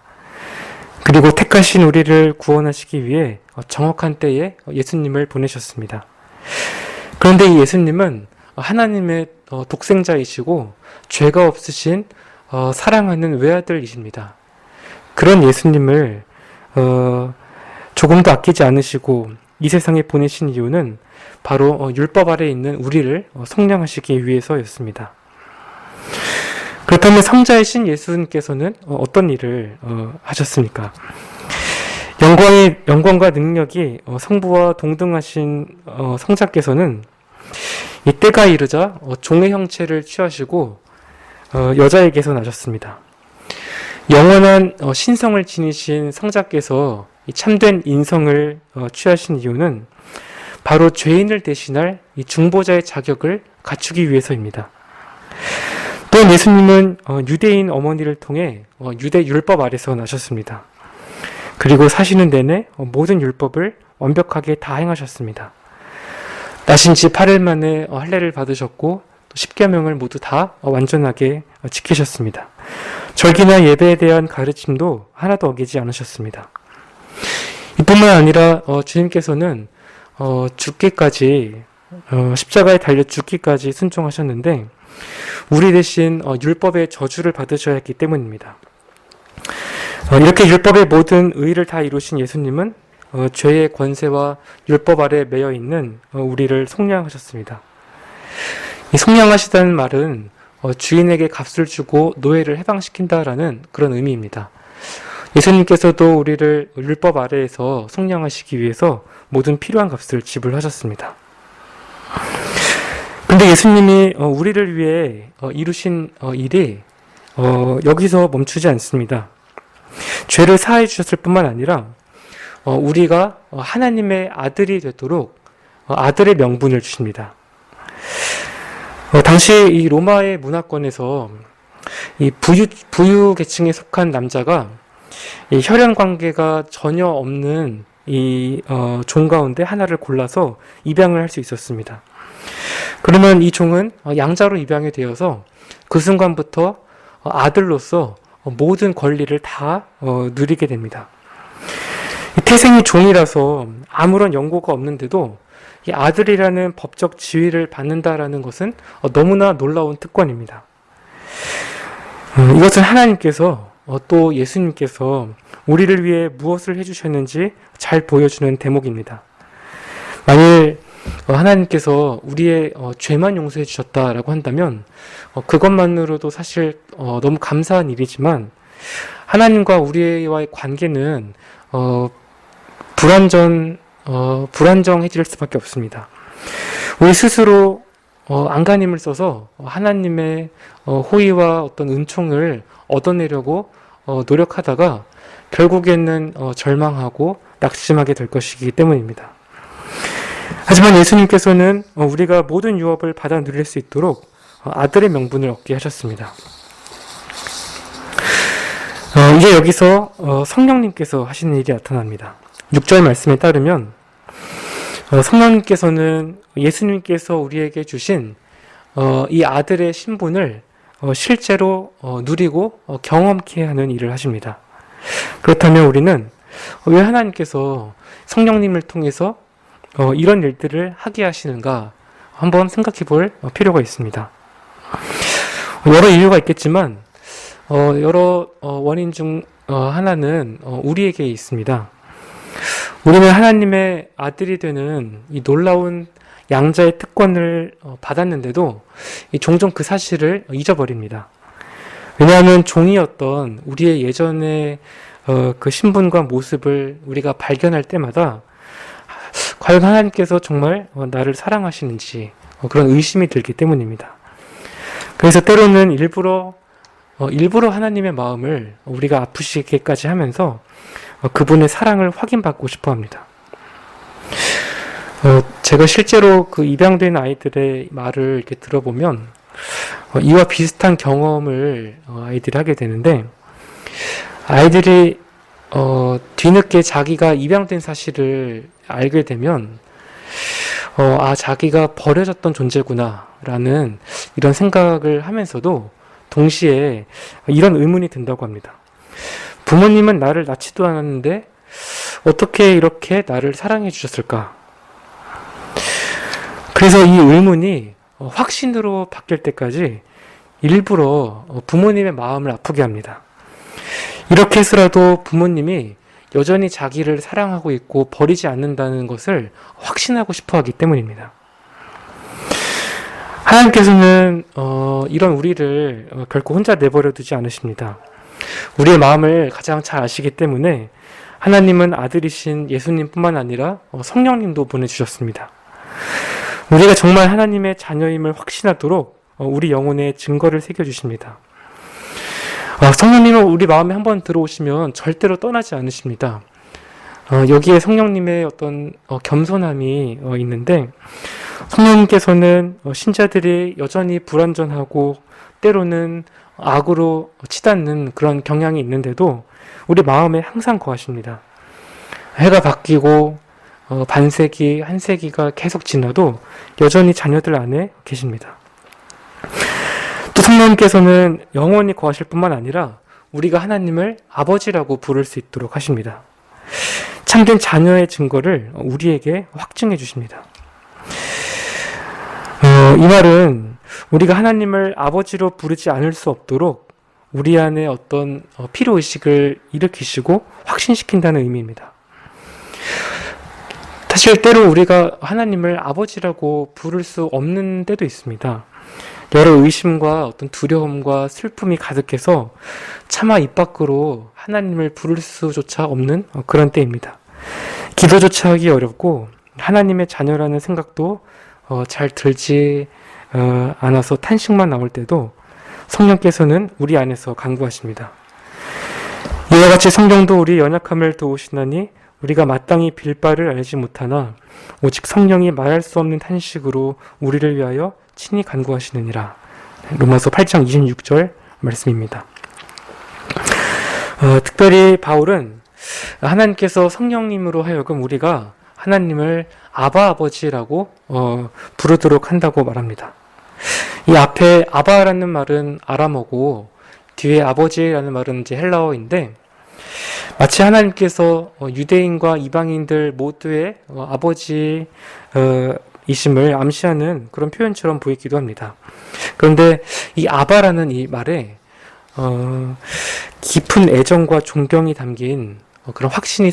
그리고 택하신 우리를 구원하시기 위해 정확한 때에 예수님을 보내셨습니다. 그런데 이 예수님은 하나님의 독생자이시고 죄가 없으신 사랑하는 외아들이십니다. 그런 예수님을 조금도 아끼지 않으시고 이 세상에 보내신 이유는 바로 율법 아래에 있는 우리를 속량하시기 위해서였습니다. 그렇다면 성자이신 예수님께서는 어떤 일을 하셨습니까? 영광과 능력이 성부와 동등하신 성자께서는 이 때가 이르자 종의 형체를 취하시고 여자에게서 나셨습니다. 영원한 신성을 지니신 성자께서 참된 인성을 취하신 이유는 바로 죄인을 대신할 이 중보자의 자격을 갖추기 위해서입니다. 또한 예수님은 유대인 어머니를 통해 유대 율법 아래서 나셨습니다. 그리고 사시는 내내 모든 율법을 완벽하게 다 행하셨습니다. 나신 지 8일 만에 할례를 받으셨고 또 십계명을 모두 다 완전하게 지키셨습니다. 절기나 예배에 대한 가르침도 하나도 어기지 않으셨습니다. 이뿐만 아니라 주님께서는 죽기까지 십자가에 달려 죽기까지 순종하셨는데 우리 대신 율법의 저주를 받으셔야 했기 때문입니다. 이렇게 율법의 모든 의를 다 이루신 예수님은 죄의 권세와 율법 아래 매여 있는 우리를 속량하셨습니다. 이 속량하시다는 말은 주인에게 값을 주고 노예를 해방시킨다라는 그런 의미입니다. 예수님께서도 우리를 율법 아래에서 속량하시기 위해서 모든 필요한 값을 지불하셨습니다. 근데 예수님이 우리를 위해 이루신 일이 여기서 멈추지 않습니다. 죄를 사해 주셨을 뿐만 아니라 우리가 하나님의 아들이 되도록 아들의 명분을 주십니다. 당시 이 로마의 문화권에서 이 부유 계층에 속한 남자가 이 혈연 관계가 전혀 없는 이 종 가운데 하나를 골라서 입양을 할 수 있었습니다. 그러면 이 종은 양자로 입양이 되어서 그 순간부터 아들로서 모든 권리를 다 누리게 됩니다. 태생이 종이라서 아무런 연고가 없는데도 이 아들이라는 법적 지위를 받는다라는 것은 너무나 놀라운 특권입니다. 이것은 하나님께서 또 예수님께서 우리를 위해 무엇을 해주셨는지 잘 보여주는 대목입니다. 만일 하나님께서 우리의 죄만 용서해 주셨다라고 한다면 그것만으로도 사실 너무 감사한 일이지만 하나님과 우리와의 관계는 불안정해질 수밖에 없습니다. 우리 스스로 안간힘을 써서 하나님의 호의와 어떤 은총을 얻어내려고 노력하다가 결국에는 절망하고 낙심하게 될 것이기 때문입니다. 하지만 예수님께서는 우리가 모든 유업을 받아 누릴 수 있도록 아들의 명분을 얻게 하셨습니다. 이제 여기서 성령님께서 하시는 일이 나타납니다. 6절 말씀에 따르면 성령님께서는 예수님께서 우리에게 주신 이 아들의 신분을 실제로 누리고 경험케 하는 일을 하십니다. 그렇다면 우리는 왜 하나님께서 성령님을 통해서 이런 일들을 하게 하시는가 한번 생각해 볼 필요가 있습니다. 여러 이유가 있겠지만 여러 원인 중 하나는 우리에게 있습니다. 우리는 하나님의 아들이 되는 이 놀라운 양자의 특권을 받았는데도 종종 그 사실을 잊어버립니다. 왜냐하면 종이었던 우리의 예전의 그 신분과 모습을 우리가 발견할 때마다 과연 하나님께서 정말 나를 사랑하시는지 그런 의심이 들기 때문입니다. 그래서 때로는 일부러 하나님의 마음을 우리가 아프시게까지 하면서 그분의 사랑을 확인받고 싶어 합니다. 제가 실제로 그 입양된 아이들의 말을 이렇게 들어보면 이와 비슷한 경험을 아이들이 하게 되는데, 아이들이 뒤늦게 자기가 입양된 사실을 알게 되면 자기가 버려졌던 존재구나 라는 이런 생각을 하면서도 동시에 이런 의문이 든다고 합니다. 부모님은 나를 낳지도 않았는데 어떻게 이렇게 나를 사랑해 주셨을까? 그래서 이 의문이 확신으로 바뀔 때까지 일부러 부모님의 마음을 아프게 합니다. 이렇게 해서라도 부모님이 여전히 자기를 사랑하고 있고 버리지 않는다는 것을 확신하고 싶어 하기 때문입니다. 하나님께서는 이런 우리를 결코 혼자 내버려 두지 않으십니다. 우리의 마음을 가장 잘 아시기 때문에 하나님은 아들이신 예수님뿐만 아니라 성령님도 보내주셨습니다. 우리가 정말 하나님의 자녀임을 확신하도록 우리 영혼에 증거를 새겨주십니다. 성령님은 우리 마음에 한번 들어오시면 절대로 떠나지 않으십니다. 여기에 성령님의 어떤 겸손함이 있는데, 성령님께서는 신자들이 여전히 불완전하고 때로는 악으로 치닫는 그런 경향이 있는데도 우리 마음에 항상 거하십니다. 해가 바뀌고 반세기, 한 세기가 계속 지나도 여전히 자녀들 안에 계십니다. 또 성령님께서는 영원히 거하실 뿐만 아니라 우리가 하나님을 아버지라고 부를 수 있도록 하십니다. 참된 자녀의 증거를 우리에게 확증해 주십니다. 이 말은 우리가 하나님을 아버지로 부르지 않을 수 없도록 우리 안에 어떤 필요의식을 일으키시고 확신시킨다는 의미입니다. 사실 때로 우리가 하나님을 아버지라고 부를 수 없는 때도 있습니다. 여러 의심과 어떤 두려움과 슬픔이 가득해서 차마 입 밖으로 하나님을 부를 수조차 없는 그런 때입니다. 기도조차 하기 어렵고 하나님의 자녀라는 생각도 잘 들지 않아서 탄식만 나올 때도 성령께서는 우리 안에서 간구하십니다. 이와 같이 성령도 우리 연약함을 도우시나니 우리가 마땅히 빌 바를 알지 못하나 오직 성령이 말할 수 없는 탄식으로 우리를 위하여 친히 간구하시느니라. 로마서 8장 26절 말씀입니다. 특별히 바울은 하나님께서 성령님으로 하여금 우리가 하나님을 아바 아버지라고 부르도록 한다고 말합니다. 이 앞에 아바라는 말은 아람어고 뒤에 아버지라는 말은 이제 헬라어인데, 마치 하나님께서 유대인과 이방인들 모두의 아버지 이심을 암시하는 그런 표현처럼 보이기도 합니다. 그런데 이 아바라는 이 말에 깊은 애정과 존경이 담긴 그런 확신이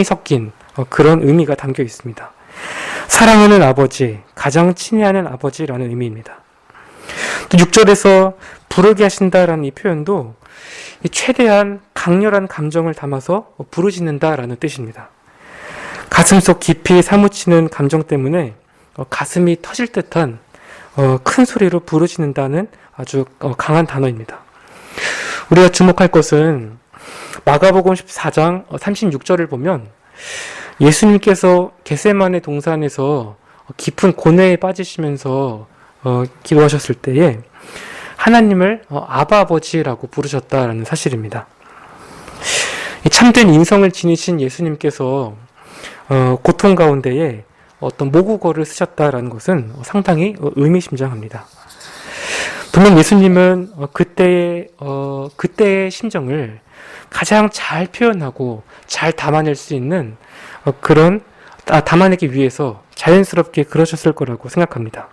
섞인 그런 의미가 담겨 있습니다. 사랑하는 아버지, 가장 친애하는 아버지라는 의미입니다. 또 6절에서 부르게 하신다라는 이 표현도 최대한 강렬한 감정을 담아서 부르짖는다라는 뜻입니다. 가슴속 깊이 사무치는 감정 때문에 가슴이 터질 듯한 큰 소리로 부르짖는다는 아주 강한 단어입니다. 우리가 주목할 것은 마가복음 14장 36절을 보면 예수님께서 겟세마네 동산에서 깊은 고뇌에 빠지시면서 기도하셨을 때에 하나님을 아바 아버지라고 부르셨다라는 사실입니다. 참된 인성을 지니신 예수님께서 고통 가운데에 어떤 모국어를 쓰셨다라는 것은 상당히 의미심장합니다. 분명 예수님은 그때의 심정을 가장 잘 표현하고 잘 담아낼 수 있는 담아내기 위해서 자연스럽게 그러셨을 거라고 생각합니다.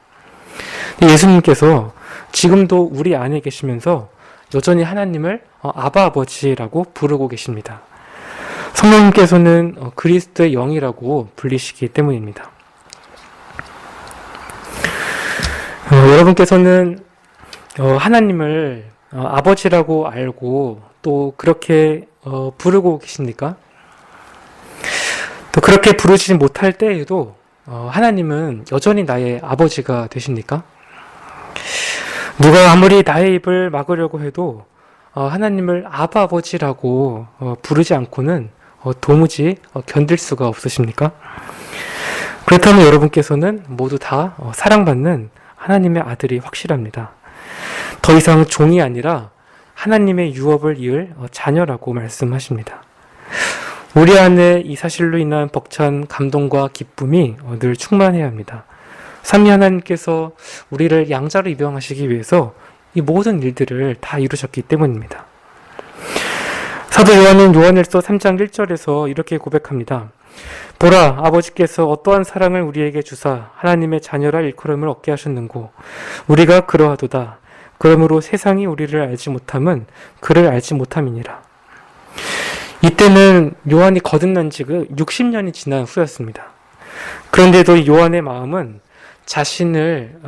예수님께서 지금도 우리 안에 계시면서 여전히 하나님을 아바 아버지라고 부르고 계십니다. 성령님께서는 그리스도의 영이라고 불리시기 때문입니다. 여러분께서는 하나님을 아버지라고 알고 또 그렇게 부르고 계십니까? 또 그렇게 부르지 못할 때에도 하나님은 여전히 나의 아버지가 되십니까? 누가 아무리 나의 입을 막으려고 해도 하나님을 아바 아버지라고 부르지 않고는 도무지 견딜 수가 없으십니까? 그렇다면 여러분께서는 모두 다 사랑받는 하나님의 아들이 확실합니다. 더 이상 종이 아니라 하나님의 유업을 이을 자녀라고 말씀하십니다. 우리 안에 이 사실로 인한 벅찬 감동과 기쁨이 늘 충만해야 합니다. 삼위 하나님께서 우리를 양자로 입양하시기 위해서 이 모든 일들을 다 이루셨기 때문입니다. 사도 요한은 요한일서 3장 1절에서 이렇게 고백합니다. 보라, 아버지께서 어떠한 사랑을 우리에게 주사 하나님의 자녀라 일컬음을 얻게 하셨는고 우리가 그러하도다. 그러므로 세상이 우리를 알지 못함은 그를 알지 못함이니라. 이때는 요한이 거듭난 지 60년이 지난 후였습니다. 그런데도 요한의 마음은 자신을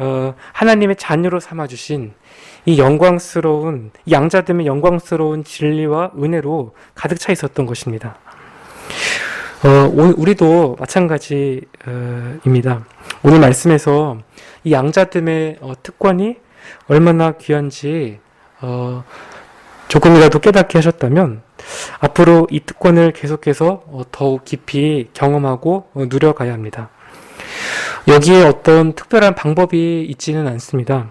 하나님의 자녀로 삼아주신 이 영광스러운 양자됨의 영광스러운 진리와 은혜로 가득 차 있었던 것입니다. 우리도 마찬가지입니다. 오늘 말씀에서 이 양자됨의 특권이 얼마나 귀한지 조금이라도 깨닫게 하셨다면 앞으로 이 특권을 계속해서 더욱 깊이 경험하고 누려가야 합니다. 여기에 어떤 특별한 방법이 있지는 않습니다.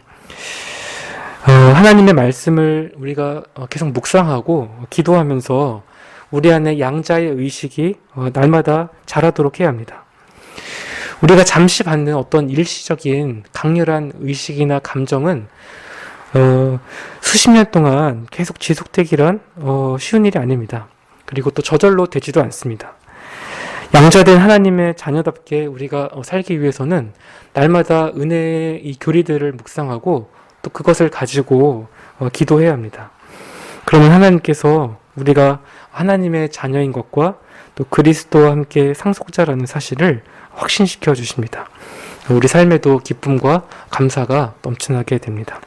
하나님의 말씀을 우리가 계속 묵상하고 기도하면서 우리 안에 양자의 의식이 날마다 자라도록 해야 합니다. 우리가 잠시 받는 어떤 일시적인 강렬한 의식이나 감정은 수십 년 동안 계속 지속되기란 쉬운 일이 아닙니다. 그리고 또 저절로 되지도 않습니다. 양자된 하나님의 자녀답게 우리가 살기 위해서는 날마다 은혜의 이 교리들을 묵상하고 또 그것을 가지고 기도해야 합니다. 그러면 하나님께서 우리가 하나님의 자녀인 것과 또 그리스도와 함께 상속자라는 사실을 확신시켜 주십니다. 우리 삶에도 기쁨과 감사가 넘쳐나게 됩니다.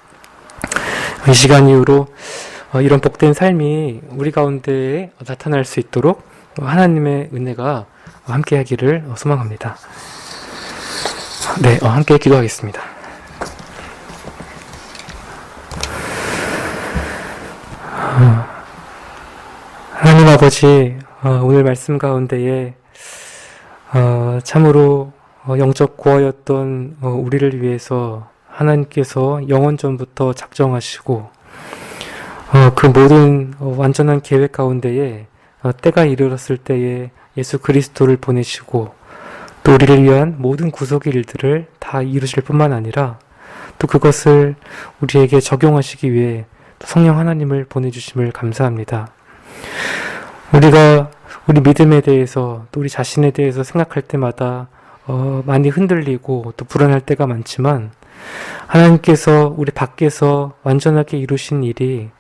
이 시간 이후로 이런 복된 삶이 우리 가운데에 나타날 수 있도록 하나님의 은혜가 함께 하기를 소망합니다. 네, 함께 기도하겠습니다. 하나님 아버지, 오늘 말씀 가운데에 참으로 영적 고아였던 우리를 위해서 하나님께서 영원 전부터 작정하시고 그 모든 완전한 계획 가운데에 때가 이르렀을 때에 예수 그리스도를 보내시고 또 우리를 위한 모든 구속의 일들을 다 이루실 뿐만 아니라 또 그것을 우리에게 적용하시기 위해 성령 하나님을 보내주심을 감사합니다. 우리가 우리 믿음에 대해서 또 우리 자신에 대해서 생각할 때마다 많이 흔들리고 또 불안할 때가 많지만 하나님께서 우리 밖에서 완전하게 이루신 일이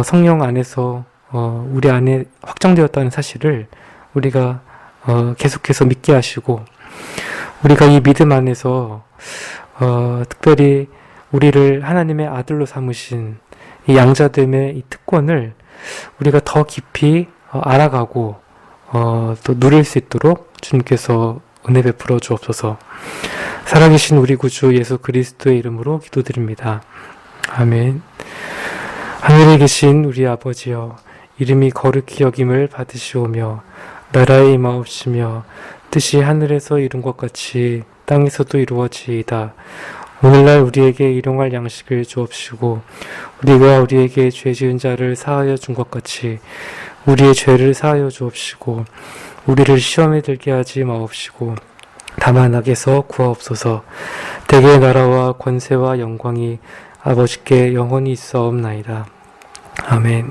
성령 안에서 우리 안에 확정되었다는 사실을 우리가 계속해서 믿게 하시고 우리가 이 믿음 안에서 특별히 우리를 하나님의 아들로 삼으신 이 양자됨의 이 특권을 우리가 더 깊이 알아가고 또 누릴 수 있도록 주님께서 은혜 베풀어 주옵소서. 살아계신 우리 구주 예수 그리스도의 이름으로 기도드립니다. 아멘. 하늘에 계신 우리 아버지여, 이름이 거룩히 여김을 받으시오며 나라의 임하옵시며 뜻이 하늘에서 이룬 것 같이 땅에서도 이루어지이다. 오늘날 우리에게 일용할 양식을 주옵시고 우리가 우리에게 죄 지은 자를 사하여 준 것 같이 우리의 죄를 사하여 주옵시고 우리를 시험에 들게 하지 마옵시고 다만 악에서 구하옵소서. 대개의 나라와 권세와 영광이 아버지께 영원히 있사옵나이다. 아멘.